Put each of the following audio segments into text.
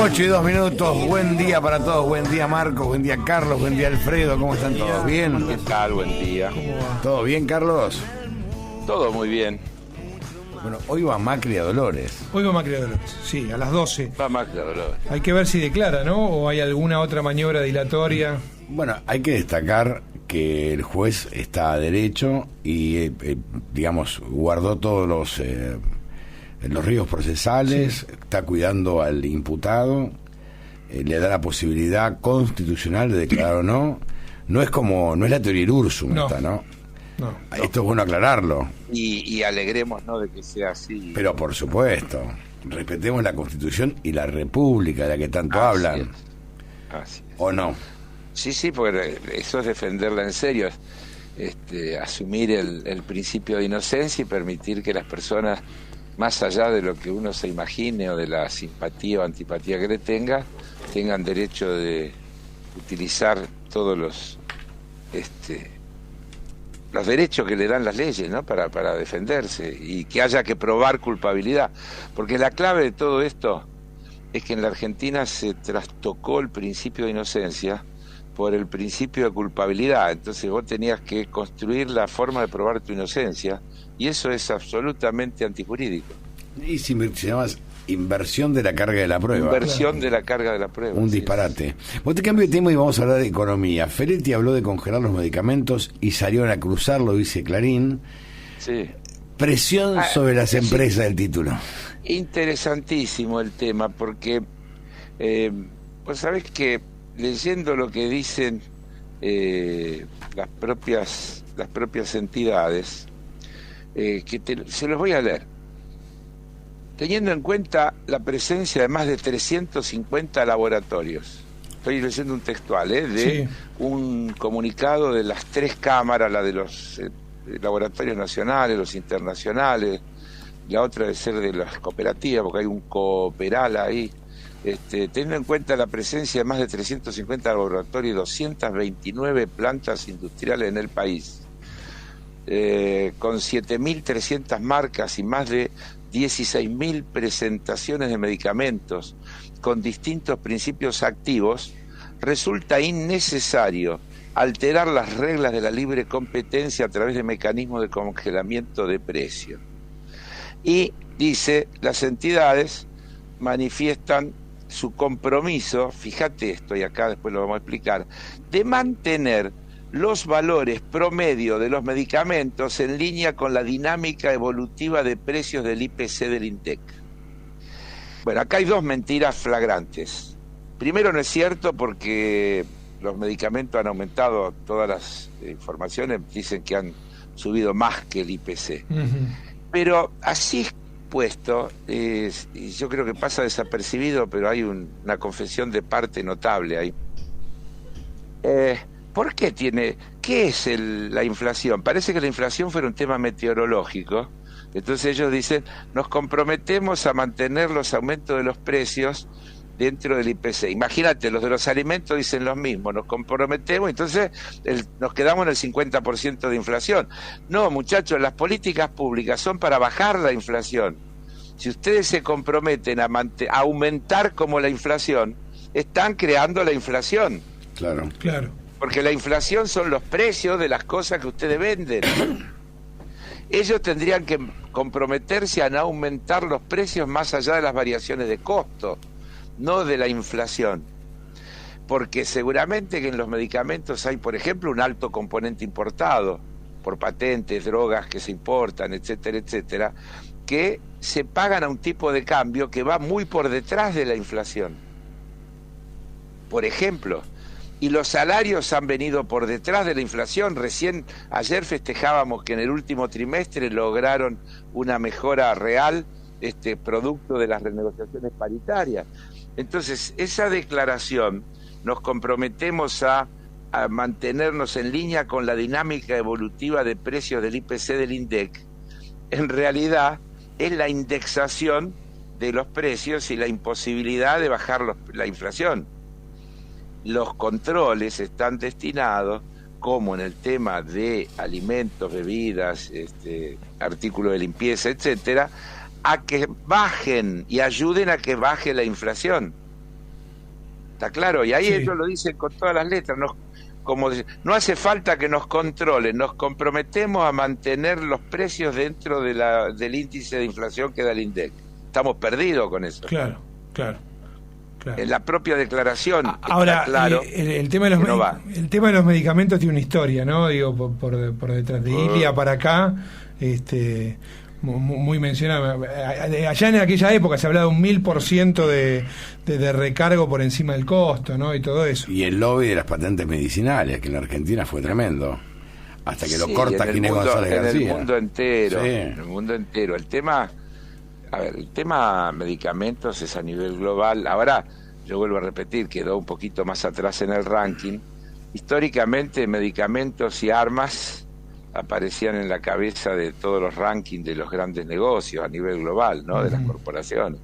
8:02. Buen día para todos. Buen día, Marcos. Buen día, Carlos. Buen día, Alfredo. ¿Cómo están todos? ¿Bien? ¿Qué tal? Buen día. ¿Todo bien, Carlos? Todo muy bien. Bueno, hoy va Macri a Dolores. Hoy va Macri a Dolores, sí, a las 12. Va Macri a Dolores. Hay que ver si declara, ¿no? O hay alguna otra maniobra dilatoria. Bueno, hay que destacar que el juez está a derecho y, digamos, guardó todos los ríos procesales, sí. Está cuidando al imputado, le da la posibilidad constitucional de declarar o no. No es la teoría Irursum, no. Esta, ¿no? No. Esto es bueno aclararlo. Y alegremos, ¿no?, de que sea así. Pero por supuesto, respetemos la Constitución y la República de la que tanto hablan. Así es. ¿O no? Sí, porque eso es defenderla en serio. Asumir el principio de inocencia y permitir que las personas, más allá de lo que uno se imagine o de la simpatía o antipatía que le tenga, tengan derecho de utilizar todos los derechos que le dan las leyes, ¿no?, para defenderse, y que haya que probar culpabilidad, porque la clave de todo esto es que en la Argentina se trastocó el principio de inocencia por el principio de culpabilidad. Entonces vos tenías que construir la forma de probar tu inocencia, y eso es absolutamente antijurídico. Y si se llama inversión de la carga de la prueba. Inversión de la carga de la prueba. Un disparate. Vos te cambio de tema y vamos a hablar de economía. Ferretti habló de congelar los medicamentos y salieron a cruzarlo, dice Clarín. Sí. Presión sobre las empresas del título. Interesantísimo el tema, porque pues sabés que leyendo lo que dicen las propias entidades, se los voy a leer. Teniendo en cuenta la presencia de más de 350 laboratorios, estoy leyendo un textual, de un comunicado de las tres cámaras, la de los laboratorios nacionales, los internacionales, la otra debe ser de las cooperativas, porque hay un cooperal ahí. Teniendo en cuenta la presencia de más de 350 laboratorios y 229 plantas industriales en el país, con 7.300 marcas y más de 16.000 presentaciones de medicamentos con distintos principios activos, resulta innecesario alterar las reglas de la libre competencia a través de mecanismos de congelamiento de precios. Y dice, las entidades manifiestan su compromiso, fíjate esto y acá después lo vamos a explicar, de mantener los valores promedio de los medicamentos en línea con la dinámica evolutiva de precios del IPC del INDEC. Bueno, acá hay dos mentiras flagrantes. Primero, no es cierto, porque los medicamentos han aumentado, todas las informaciones dicen que han subido más que el IPC. Uh-huh. Pero así puesto, y yo creo que pasa desapercibido, pero hay una confesión de parte notable ahí. ¿Por qué qué es la inflación? Parece que la inflación fuera un tema meteorológico. Entonces ellos dicen, nos comprometemos a mantener los aumentos de los precios dentro del IPC. Imagínate, los de los alimentos dicen lo mismo, nos comprometemos, entonces nos quedamos en el 50% de inflación. No, muchachos, las políticas públicas son para bajar la inflación. Si ustedes se comprometen a aumentar como la inflación, están creando la inflación. Claro. Porque la inflación son los precios de las cosas que ustedes venden. Ellos tendrían que comprometerse a no aumentar los precios más allá de las variaciones de costo, no de la inflación. Porque seguramente que en los medicamentos hay, por ejemplo, un alto componente importado, por patentes, drogas que se importan, etcétera, etcétera, que se pagan a un tipo de cambio que va muy por detrás de la inflación. Por ejemplo, y los salarios han venido por detrás de la inflación. Ayer festejábamos que en el último trimestre lograron una mejora real, producto de las renegociaciones paritarias. Entonces, esa declaración, nos comprometemos a mantenernos en línea con la dinámica evolutiva de precios del IPC del INDEC, en realidad es la indexación de los precios y la imposibilidad de bajar la inflación. Los controles están destinados, como en el tema de alimentos, bebidas, artículos de limpieza, etcétera, a que bajen y ayuden a que baje la inflación. ¿Está claro? Y ahí Sí. ellos lo dicen con todas las letras. No hace falta que nos controlen, nos comprometemos a mantener los precios dentro del índice de inflación que da el INDEC. Estamos perdidos con eso. Claro. En la propia declaración Ahora, está claro el tema de los que no va. el tema de los medicamentos tiene una historia, ¿no? Digo, por detrás de Ilia para acá, muy mencionada. Allá en aquella época se hablaba de un 1000% de recargo por encima del costo, ¿no? Y todo eso. Y el lobby de las patentes medicinales, que en la Argentina fue tremendo. Hasta que lo corta Ginés González García. En el mundo entero. Sí. En el mundo entero. El tema medicamentos es a nivel global. Ahora, yo vuelvo a repetir, quedó un poquito más atrás en el ranking. Históricamente, medicamentos y armas aparecían en la cabeza de todos los rankings de los grandes negocios a nivel global, ¿no? De las corporaciones.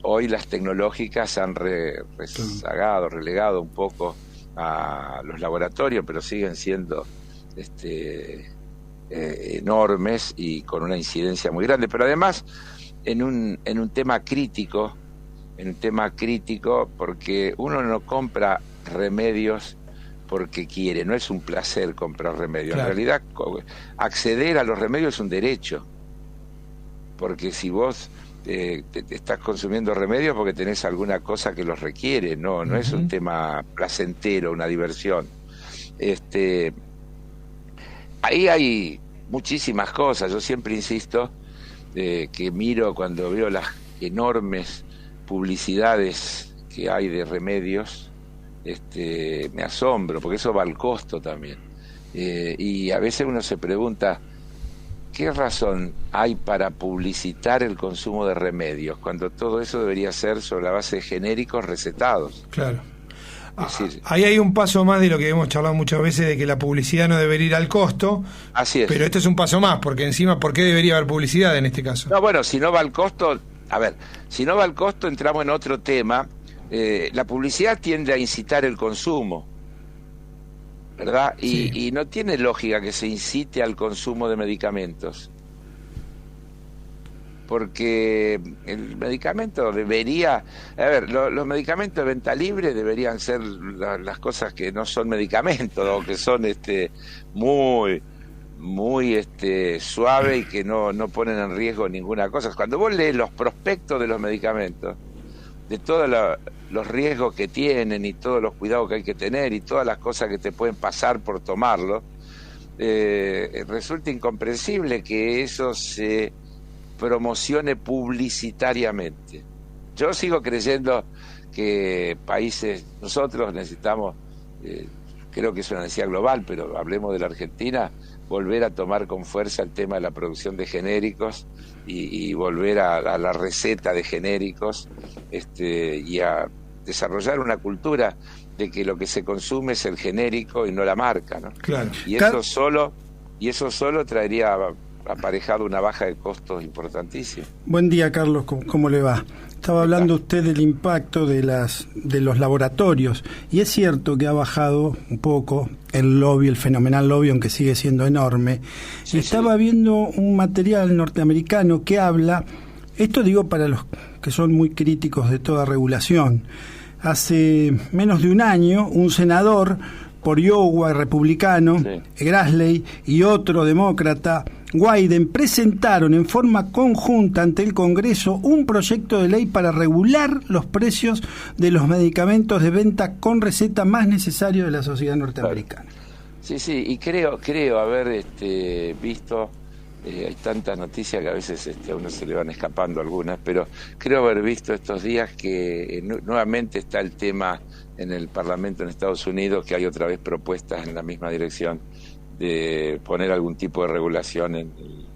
Hoy las tecnológicas han relegado un poco a los laboratorios, pero siguen siendo enormes y con una incidencia muy grande. Pero además, en un tema crítico, porque uno no compra remedios porque quiere, no es un placer comprar remedios. Claro. En realidad, acceder a los remedios es un derecho, porque si vos te estás consumiendo remedios porque tenés alguna cosa que los requiere, no es un tema placentero, una diversión. Ahí hay muchísimas cosas. Yo siempre insisto que miro cuando veo las enormes publicidades que hay de remedios, me asombro, porque eso va al costo también. Y a veces uno se pregunta, ¿qué razón hay para publicitar el consumo de remedios cuando todo eso debería ser sobre la base de genéricos recetados? Claro. Es decir, Ahí hay un paso más de lo que hemos charlado muchas veces, de que la publicidad no debería ir al costo. así es. Pero este es un paso más, porque encima, ¿por qué debería haber publicidad en este caso? No, bueno, si no va al costo, entramos en otro tema. La publicidad tiende a incitar el consumo, ¿verdad? Sí. Y no tiene lógica que se incite al consumo de medicamentos, porque el medicamento debería... los medicamentos de venta libre deberían ser las cosas que no son medicamentos, o que son muy suave y que no ponen en riesgo ninguna cosa. Cuando vos lees los prospectos de los medicamentos, de todos los riesgos que tienen y todos los cuidados que hay que tener y todas las cosas que te pueden pasar por tomarlo, resulta incomprensible que eso se promocione publicitariamente. Yo sigo creyendo que nosotros necesitamos, creo que es una necesidad global, pero hablemos de la Argentina, volver a tomar con fuerza el tema de la producción de genéricos y volver a la receta de genéricos, y a desarrollar una cultura de que lo que se consume es el genérico y no la marca, ¿no? Claro. Y eso solo traería aparejado una baja de costos importantísima. Buen día, Carlos, ¿cómo le va? Estaba hablando usted del impacto de los laboratorios, y es cierto que ha bajado un poco el lobby, el fenomenal lobby, aunque sigue siendo enorme. Sí, Estaba viendo un material norteamericano que habla, esto digo para los que son muy críticos de toda regulación. Hace menos de un año, un senador por Iowa, republicano, Grassley, y otro demócrata, Wyden, presentaron en forma conjunta ante el Congreso un proyecto de ley para regular los precios de los medicamentos de venta con receta más necesarios de la sociedad norteamericana. Sí, y creo haber visto, hay tantas noticias que a veces a uno se le van escapando algunas, pero creo haber visto estos días que nuevamente está el tema en el Parlamento en Estados Unidos, que hay otra vez propuestas en la misma dirección de poner algún tipo de regulación en el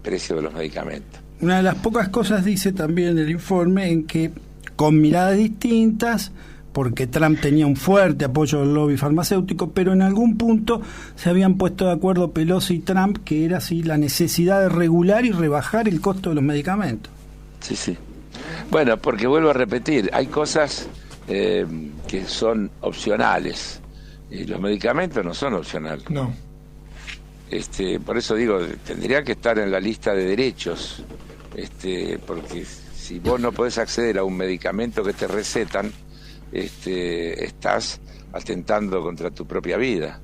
precio de los medicamentos. Una de las pocas cosas dice también el informe en que, con miradas distintas, porque Trump tenía un fuerte apoyo del lobby farmacéutico, pero en algún punto se habían puesto de acuerdo Pelosi y Trump, que era así la necesidad de regular y rebajar el costo de los medicamentos. Sí. Bueno, porque vuelvo a repetir, hay cosas que son opcionales, y los medicamentos no son opcionales. No. Por eso digo, tendría que estar en la lista de derechos, porque si vos no podés acceder a un medicamento que te recetan, estás atentando contra tu propia vida.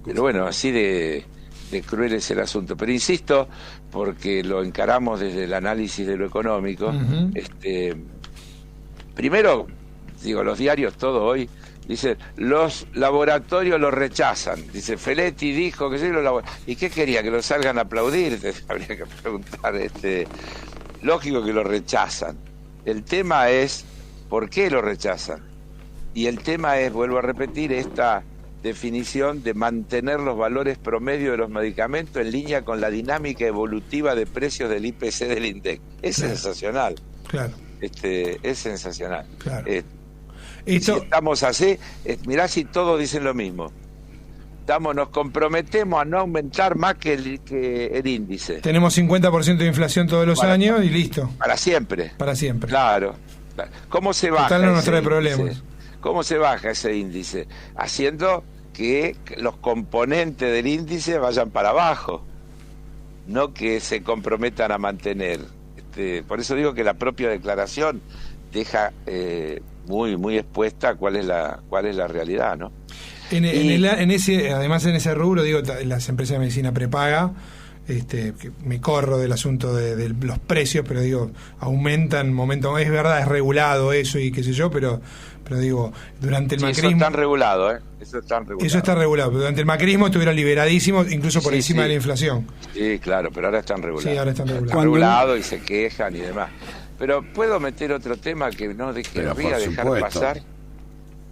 Pero bueno, así de cruel es el asunto. Pero insisto, porque lo encaramos desde el análisis de lo económico, primero, digo, los diarios todo hoy dicen, los laboratorios lo rechazan. Dice, Feletti dijo que sí, ¿y qué quería? ¿Que lo salgan a aplaudir? Habría que preguntar, lógico que lo rechazan. El tema es, ¿por qué lo rechazan? Y el tema es, vuelvo a repetir, esta definición de mantener los valores promedio de los medicamentos en línea con la dinámica evolutiva de precios del IPC del INDEC. Es sensacional. Claro. Es sensacional. Claro. Si estamos así, mirá si todos dicen lo mismo. Nos comprometemos a no aumentar más que el índice. Tenemos 50% de inflación todos los años y listo. Para siempre. Para siempre. Claro. ¿Cómo se baja? Total, no nos trae ese problemas. índice? ¿Cómo se baja ese índice? Haciendo que los componentes del índice vayan para abajo, no que se comprometan a mantener. Por eso digo que la propia declaración deja muy expuesta cuál es la realidad, ¿no? Además en ese rubro, digo, las empresas de medicina prepaga, que me corro del asunto de los precios, pero digo, aumentan momento, es verdad, es regulado eso y qué sé yo, pero digo, durante el macrismo... Eso está regulado, Eso está regulado, pero durante el macrismo estuvieron liberadísimos, incluso por encima de la inflación. Sí, claro, pero ahora están regulados. Sí, ahora están regulados. Están regulados y se quejan y demás. Pero ¿puedo meter otro tema que no querría dejar pasar?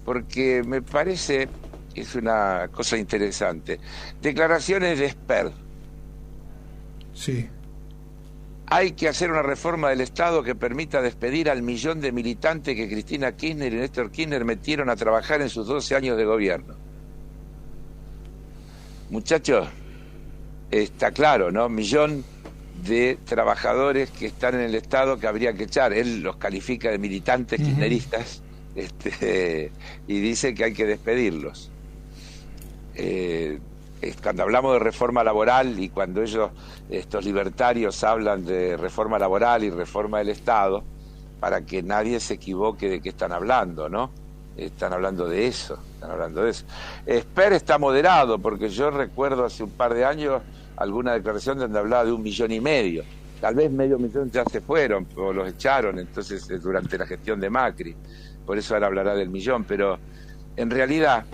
Porque me parece que es una cosa interesante. Declaraciones de Esper. Sí. Hay que hacer una reforma del Estado que permita despedir al 1.000.000 de militantes que Cristina Kirchner y Néstor Kirchner metieron a trabajar en sus 12 años de gobierno. Muchachos, está claro, ¿no? 1.000.000 de trabajadores que están en el Estado que habría que echar. Él los califica de militantes kirchneristas, y dice que hay que despedirlos. Cuando hablamos de reforma laboral y cuando estos libertarios hablan de reforma laboral y reforma del Estado, para que nadie se equivoque de qué están hablando, ¿no? Están hablando de eso. Esper está moderado, porque yo recuerdo hace un par de años alguna declaración donde hablaba de 1,5 millones. Tal vez 500.000 ya se fueron o los echaron, entonces durante la gestión de Macri. Por eso ahora hablará del 1.000.000, pero en realidad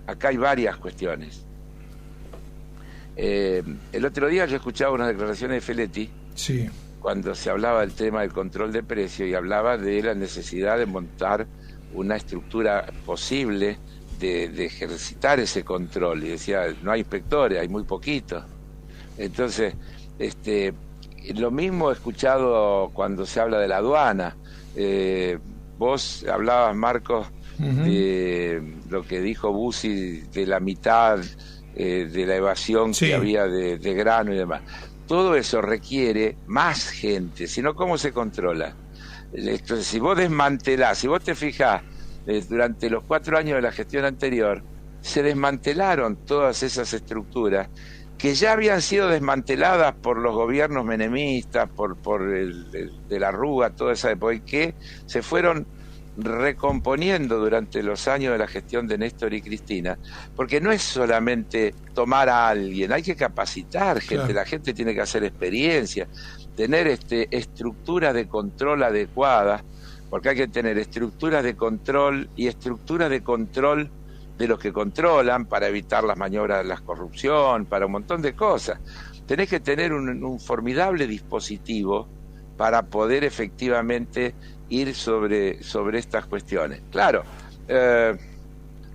acá hay varias cuestiones. El otro día yo escuchaba unas declaraciones de Feletti, sí, cuando se hablaba del tema del control de precios y hablaba de la necesidad de montar una estructura posible de ejercitar ese control, y decía, no hay inspectores, hay muy poquitos. Entonces, lo mismo he escuchado cuando se habla de la aduana. Vos hablabas, Marcos, de lo que dijo Bussi, de la mitad de la evasión que había de grano y demás. Todo eso requiere más gente, si no, ¿cómo se controla? Entonces, si vos desmantelás, si vos te fijás, durante los 4 años de la gestión anterior, se desmantelaron todas esas estructuras que ya habían sido desmanteladas por los gobiernos menemistas, por el de la Rúa, toda esa época, y que se fueron recomponiendo durante los años de la gestión de Néstor y Cristina, porque no es solamente tomar a alguien, hay que capacitar gente, claro. La gente tiene que hacer experiencia, tener estructuras de control adecuadas, porque hay que tener estructuras de control y estructuras de control de los que controlan para evitar las maniobras de la corrupción, para un montón de cosas. Tenés que tener un formidable dispositivo para poder efectivamente ir sobre estas cuestiones. Claro,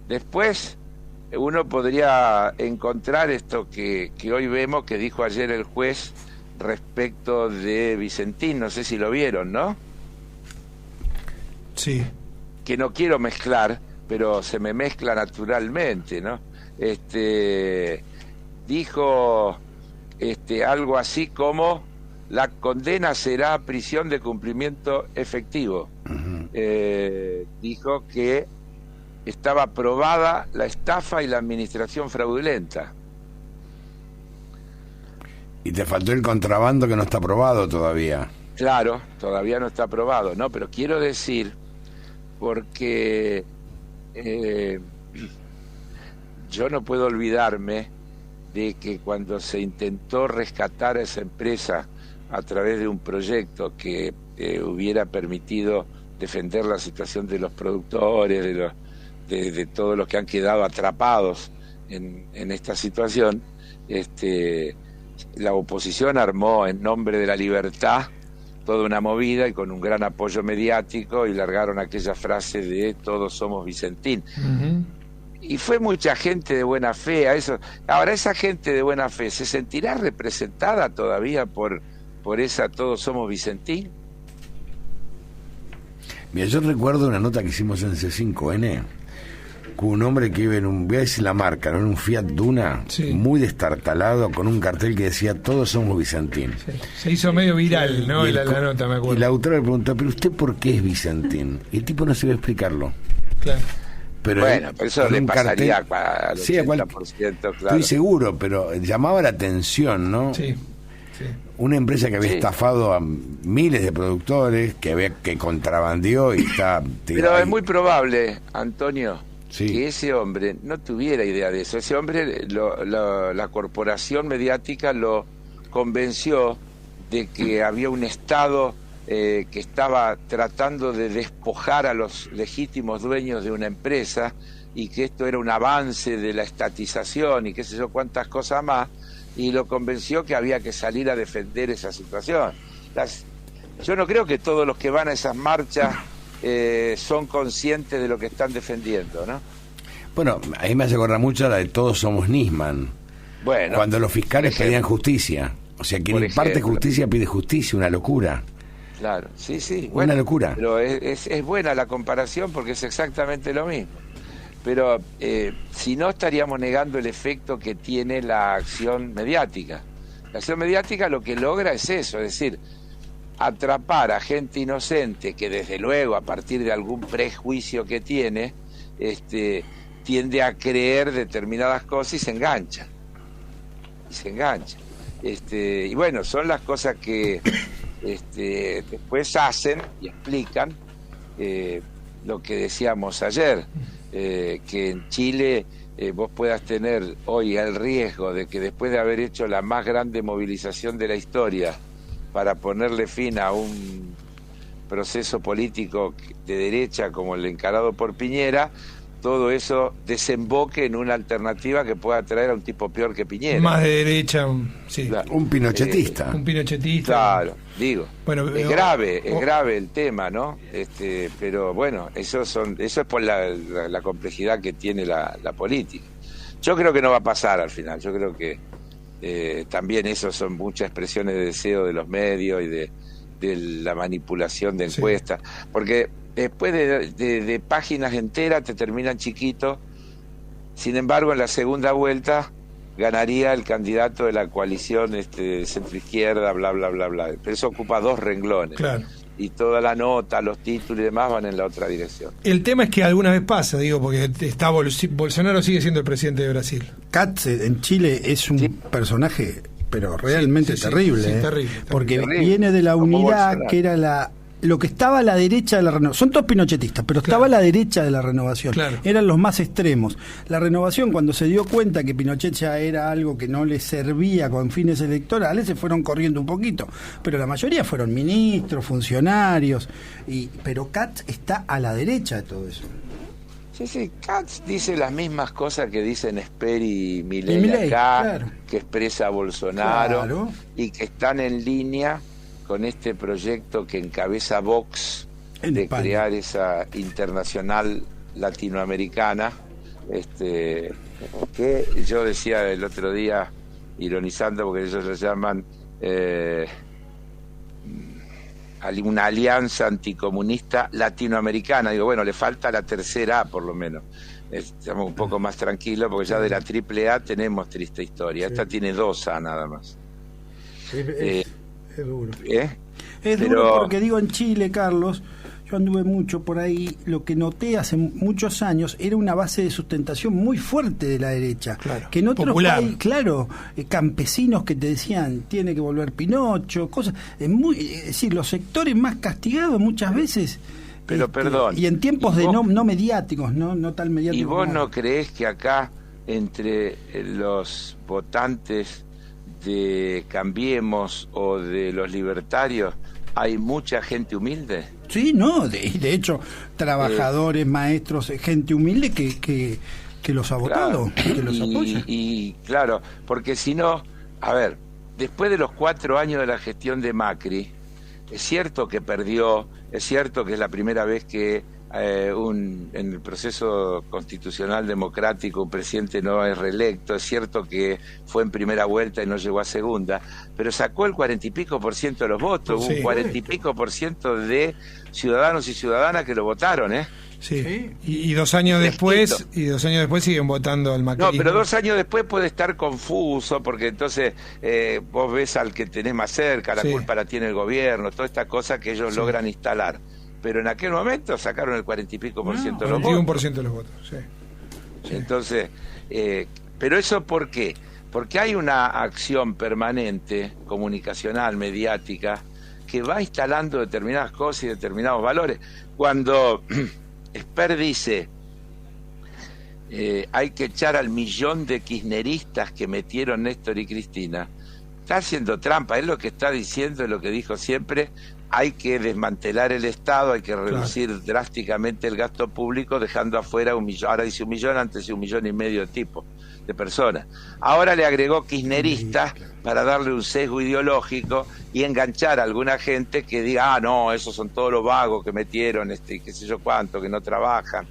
después uno podría encontrar esto que hoy vemos, que dijo ayer el juez respecto de Vicentín, no sé si lo vieron, ¿no? Sí. Que no quiero mezclar, pero se me mezcla naturalmente, ¿no? Dijo algo así como: la condena será prisión de cumplimiento efectivo. Dijo que estaba probada la estafa y la administración fraudulenta. Y te faltó el contrabando, que no está probado todavía. Claro, todavía no está probado, ¿no? Pero quiero decir porque yo no puedo olvidarme de que cuando se intentó rescatar a esa empresa a través de un proyecto que hubiera permitido defender la situación de los productores, de todos los que han quedado atrapados en esta situación, la oposición armó en nombre de la libertad toda una movida y con un gran apoyo mediático, y largaron aquella frase de todos somos Vicentín. Uh-huh. Y fue mucha gente de buena fe a eso. Ahora, esa gente de buena fe ¿se sentirá representada todavía por esa todos somos Vicentín? Mira, yo recuerdo una nota que hicimos en C5N con un hombre que iba voy a decir la marca, ¿no? En un Fiat Duna, sí, muy destartalado, con un cartel que decía todos somos Vicentín. Sí. Se hizo medio viral, ¿no? La nota, me acuerdo. Y la autora le preguntó, ¿pero usted por qué es Vicentín? Y el tipo no se iba a explicarlo. Claro. Pero eso le pasaría al 80%, claro. Estoy seguro, pero llamaba la atención, ¿no? Sí. Sí. Una empresa que había estafado a miles de productores, que contrabandeó y está... Pero es muy probable, Antonio, que ese hombre no tuviera idea de eso. Ese hombre, la corporación mediática lo convenció de que había un Estado que estaba tratando de despojar a los legítimos dueños de una empresa, y que esto era un avance de la estatización y qué sé yo cuántas cosas más, y lo convenció que había que salir a defender esa situación. Yo no creo que todos los que van a esas marchas son conscientes de lo que están defendiendo, ¿no? Bueno, a mí me hace acordar mucho la de Todos somos Nisman. Bueno, cuando los fiscales pedían justicia. O sea, quien imparte justicia pide justicia, una locura. Claro, sí. Una locura. Pero es buena la comparación porque es exactamente lo mismo. Pero si no, estaríamos negando el efecto que tiene la acción mediática. La acción mediática lo que logra es eso, es decir, atrapar a gente inocente que desde luego a partir de algún prejuicio que tiene, tiende a creer determinadas cosas y se engancha. Y bueno, son las cosas que después hacen y explican lo que decíamos ayer. Que en Chile vos puedas tener hoy el riesgo de que después de haber hecho la más grande movilización de la historia para ponerle fin a un proceso político de derecha como el encarado por Piñera, todo eso desemboque en una alternativa que pueda traer a un tipo peor que Piñera. Más de derecha, sí. Claro. Un pinochetista. Un pinochetista. Claro, digo. Bueno, es grave el tema, ¿no? Pero bueno, eso es por la complejidad que tiene la política. Yo creo que no va a pasar al final. Yo creo que también eso son muchas expresiones de deseo de los medios y de la manipulación de encuestas. Sí. Porque después de páginas enteras te terminan chiquito. Sin embargo, en la segunda vuelta ganaría el candidato de la coalición centro-izquierda, bla, bla, bla, bla. Pero eso ocupa 2 renglones. Claro. Y toda la nota, los títulos y demás van en la otra dirección. El tema es que alguna vez pasa, porque Bolsonaro sigue siendo el presidente de Brasil. Katz en Chile es un personaje, pero realmente terrible, terrible. Porque terrible. Viene de la unidad que era lo que estaba a la derecha de la renovación. Son todos pinochetistas, pero estaba a la derecha de la renovación. Claro. Eran los más extremos. La renovación, cuando se dio cuenta que Pinochet ya era algo que no le servía con fines electorales, se fueron corriendo un poquito. Pero la mayoría fueron ministros, funcionarios. Pero Katz está a la derecha de todo eso. Sí, Katz dice las mismas cosas que dicen Sperry y Milei acá, claro, que expresa Bolsonaro, claro, y que están en línea con este proyecto que encabeza Vox de crear esa internacional latinoamericana, que yo decía el otro día, ironizando, porque ellos lo llaman una alianza anticomunista latinoamericana. Digo, bueno, le falta la tercera A por lo menos. Estamos un poco más tranquilos porque ya de la triple A tenemos triste historia. Sí. Esta tiene 2 A nada más. Es duro. Es duro porque en Chile, Carlos, yo anduve mucho por ahí, lo que noté hace muchos años era una base de sustentación muy fuerte de la derecha. Claro, que en otros países, claro, campesinos que te decían, tiene que volver Pinocho, cosas. Es decir, los sectores más castigados muchas veces Pero perdón. Y en tiempos de no mediáticos, no tan mediáticos. ¿Y vos no creés que acá, entre los votantes de Cambiemos o de los libertarios, hay mucha gente humilde? Sí, no, de hecho, trabajadores, maestros, gente humilde que los ha votado, claro, que los apoya. Y claro, porque si no, a ver, después de los 4 años de la gestión de Macri, es cierto que perdió, es cierto que es la primera vez que en el proceso constitucional democrático un presidente no es reelecto, es cierto que fue en primera vuelta y no llegó a segunda, pero sacó el 40 y pico % de los votos, Sí. un 40 y pico % de ciudadanos y ciudadanas que lo votaron, ¿eh? Sí. Y 2 años después, siguen votando al macrismo. No, pero 2 años después puede estar confuso, porque entonces vos ves al que tenés más cerca, la Sí. culpa la tiene el gobierno, toda esta cosa que ellos logran instalar. Pero en aquel momento sacaron el 40 y pico % de los votos. 41% de los votos, sí. Entonces, pero eso ¿por qué? Porque hay una acción permanente, comunicacional, mediática, que va instalando determinadas cosas y determinados valores. Cuando Esper dice hay que echar al 1.000.000 de kirchneristas que metieron Néstor y Cristina, está haciendo trampa. Es lo que está diciendo, es lo que dijo siempre: hay que desmantelar el Estado, hay que reducir drásticamente el gasto público, dejando afuera 1.000.000, ahora dice 1.000.000, antes decía 1,5 millones de tipos, de personas. Ahora le agregó kirchneristas para darle un sesgo ideológico y enganchar a alguna gente que diga, no, esos son todos los vagos que metieron, qué sé yo cuánto, que no trabajan.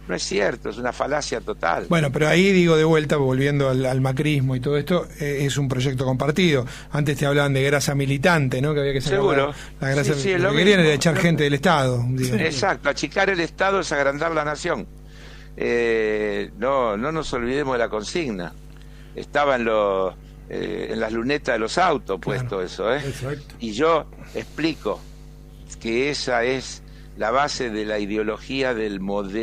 No es cierto, es una falacia total. Bueno, pero ahí digo de vuelta, volviendo al macrismo y todo esto, es un proyecto compartido. Antes te hablaban de grasa militante, ¿no? Que había que sacar Seguro. la grasa. Sí, lo que querían era echar gente del Estado. Digamos. Exacto, achicar el Estado es agrandar la nación. No nos olvidemos de la consigna. Estaba en las lunetas de los autos puesto eso, ¿eh? Exacto. Y yo explico que esa es la base de la ideología de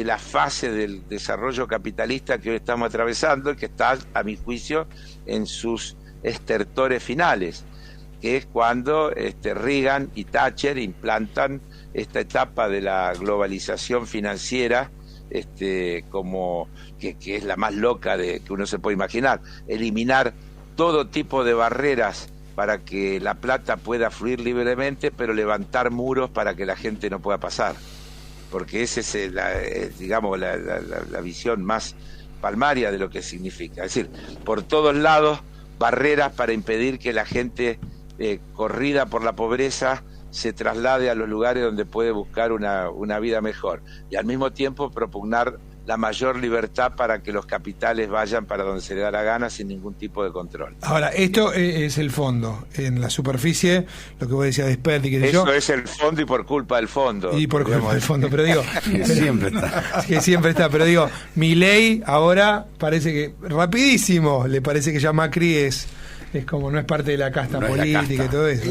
la fase del desarrollo capitalista que hoy estamos atravesando y que está, a mi juicio, en sus estertores finales, que es cuando Reagan y Thatcher implantan esta etapa de la globalización financiera, como que es la más loca que uno se puede imaginar, eliminar todo tipo de barreras para que la plata pueda fluir libremente, pero levantar muros para que la gente no pueda pasar, porque esa es la visión más palmaria de lo que significa. Es decir, por todos lados, barreras para impedir que la gente corrida por la pobreza se traslade a los lugares donde puede buscar una vida mejor, y al mismo tiempo propugnar la mayor libertad para que los capitales vayan para donde se les da la gana sin ningún tipo de control. Ahora, esto es el fondo. En la superficie, lo que vos decías de Esper y que eso es el fondo y por culpa del fondo. Y por culpa del fondo, pero digo... que siempre está. Que siempre está, pero digo, Milei ahora parece que, rapidísimo, le parece que ya Macri es como no es parte de la casta política y todo eso.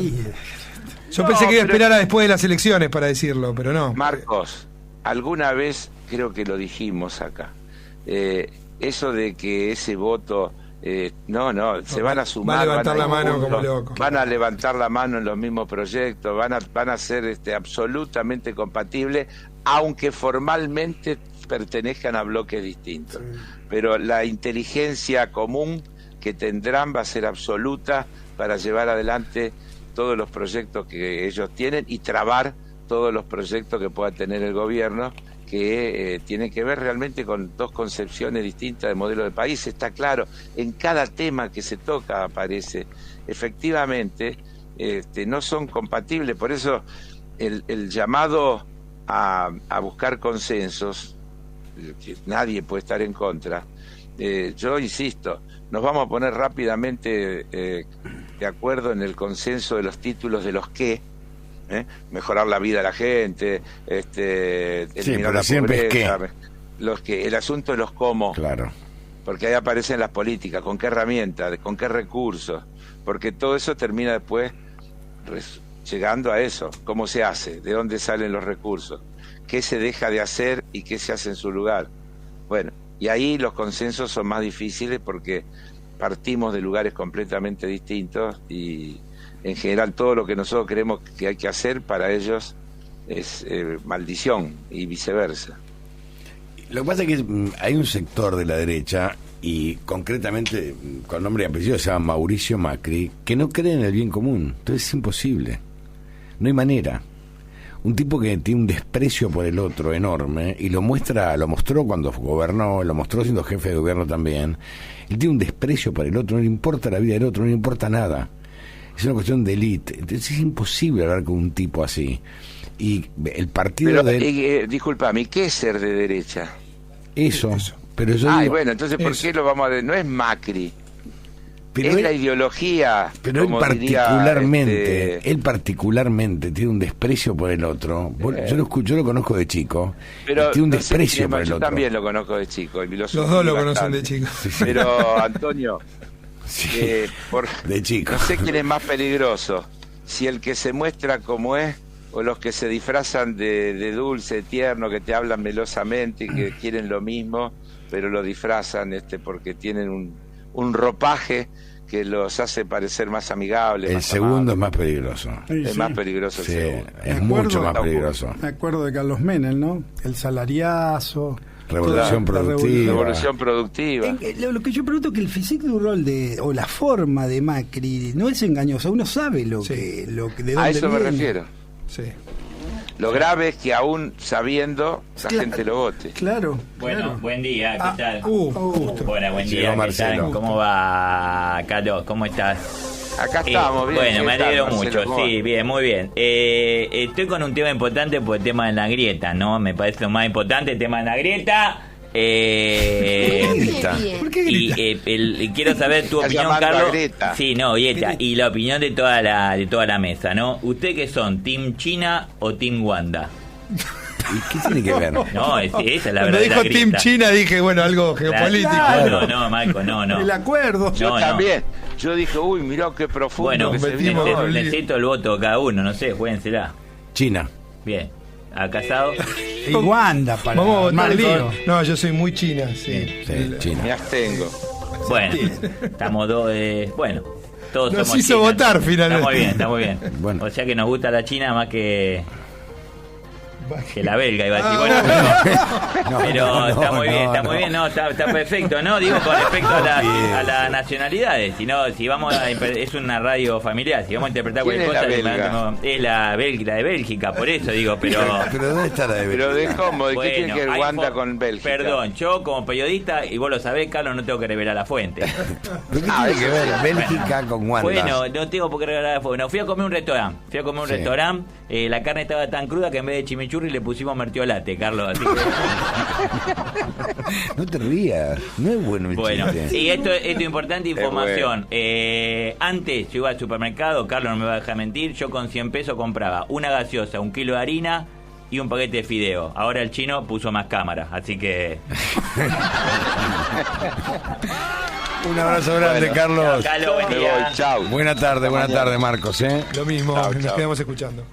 Yo pensé que iba a esperar a después de las elecciones para decirlo, pero no. Marcos, alguna vez creo que lo dijimos acá, eso de que ese voto se van a sumar, van a levantar la mano juntos, como locos. van a levantar la mano en los mismos proyectos, van a ser absolutamente compatibles, aunque formalmente pertenezcan a bloques distintos. Sí. Pero la inteligencia común que tendrán va a ser absoluta para llevar adelante todos los proyectos que ellos tienen y trabar todos los proyectos que pueda tener el gobierno, que tiene que ver realmente con dos concepciones distintas de modelo de país. Está claro, en cada tema que se toca aparece. Efectivamente, no son compatibles, por eso el llamado a buscar consensos, que nadie puede estar en contra. Yo insisto, nos vamos a poner rápidamente de acuerdo en el consenso de los títulos de los qué. Mejorar la vida de la gente, eliminar la pobreza, los que, el asunto de los cómo, claro, porque ahí aparecen las políticas, con qué herramientas, con qué recursos, porque todo eso termina después llegando a eso, cómo se hace, de dónde salen los recursos, qué se deja de hacer y qué se hace en su lugar. Bueno, y ahí los consensos son más difíciles porque partimos de lugares completamente distintos y en general todo lo que nosotros creemos que hay que hacer para ellos es maldición y viceversa. Lo que pasa es que hay un sector de la derecha, y concretamente con nombre y apellido se llama Mauricio Macri, que no cree en el bien común. Entonces es imposible, no hay manera. Un tipo que tiene un desprecio por el otro enorme, y lo mostró cuando gobernó, lo mostró siendo jefe de gobierno también. Él tiene un desprecio por el otro, no le importa la vida del otro, no le importa nada. Es una cuestión de élite. Entonces es imposible hablar con un tipo así. Y el partido disculpame, ¿qué es ser de derecha? Eso. Pero yo digo, bueno, entonces ¿por qué lo vamos a...? No es Macri, es la ideología. Pero él particularmente tiene un desprecio por el otro. Yo lo conozco de chico. Pero tiene un desprecio por el yo otro. Yo también lo conozco de chico. Los dos lo conocen de chico. Pero, Antonio, de chico. No sé quién es más peligroso, si el que se muestra como es, o los que se disfrazan de dulce, tierno, que te hablan melosamente y que quieren lo mismo, pero lo disfrazan porque tienen un ropaje que los hace parecer más amigables. El segundo es más peligroso. Es más peligroso el segundo. Es mucho más peligroso. Me acuerdo de Carlos Menem, ¿no? El salariazo. Revolución productiva. Revolución productiva. Lo que yo pregunto es que el physique du role o la forma de Macri no es engañosa. Uno sabe de dónde a eso viene. me refiero. Sí. Lo grave es que aún sabiendo la gente lo vote. Claro. Bueno, claro. Buen día, ¿qué tal? Bueno, buen día, ¿qué Marcelo. tal? ¿Cómo va, Carlos? ¿Cómo estás? Acá estamos, bien. Bueno, me alegro Marcelo, mucho, sí, bien, muy bien. Estoy con un tema importante por el tema de la grieta, ¿no? Me parece lo más importante el tema de la grieta. ¿Por qué grita? Y quiero saber tu opinión, Carlos. Sí, no, Grieta. Y la opinión de toda la mesa, ¿no? ¿Usted qué son? ¿Team China o Team Wanda? ¿Y qué tiene que ver? No, esa es la Cuando verdad. dijo Team China dije, bueno, algo geopolítico. Claro. No, Marco, no. El acuerdo. Yo también. Yo dije, uy, mirá qué profundo. Bueno, que se vino hoy. necesito el voto de cada uno, no sé, juéguensela. China. Bien. ¿A Casado? Y Wanda para Vamos a votar Marco. lío. No, yo soy muy China, sí. Sí, China. Me abstengo. Bueno, estamos dos. Bueno, todos Nos somos hizo chinas. votar finalmente. Está muy bien. Bueno. O sea que nos gusta la China más que la belga, iba a decir. Bueno, pero está muy bien, está perfecto, ¿no? Digo, con respecto a las nacionalidades. Si vamos es una radio familiar, si vamos a interpretar cualquier cosa, es la de Bélgica, por eso digo, pero ¿dónde está la de Pero Bélgica? de cómo, ¿de qué tiene que ver hay Wanda con Bélgica? Perdón, yo como periodista, y vos lo sabés, Carlos, no tengo que revelar la fuente. ¿Pero qué tiene que ver Bélgica con Wanda? Bueno, no tengo por qué revelar la fuente. No, fui a comer a un restaurante. La carne estaba tan cruda que en vez de chimichurri le pusimos mertiolate, Carlos. Así que... No te rías, no es bueno el chiste. Y esto es importante información. Antes yo iba al supermercado, Carlos no me va a dejar mentir, yo con 100 pesos compraba una gaseosa, 1 kilo de harina y un paquete de fideo. Ahora el chino puso más cámaras, así que... Un abrazo grande, Carlos. Carlos, buen día. Chau. Buena tarde, Marcos. Lo mismo, Chao, nos chao. quedamos escuchando.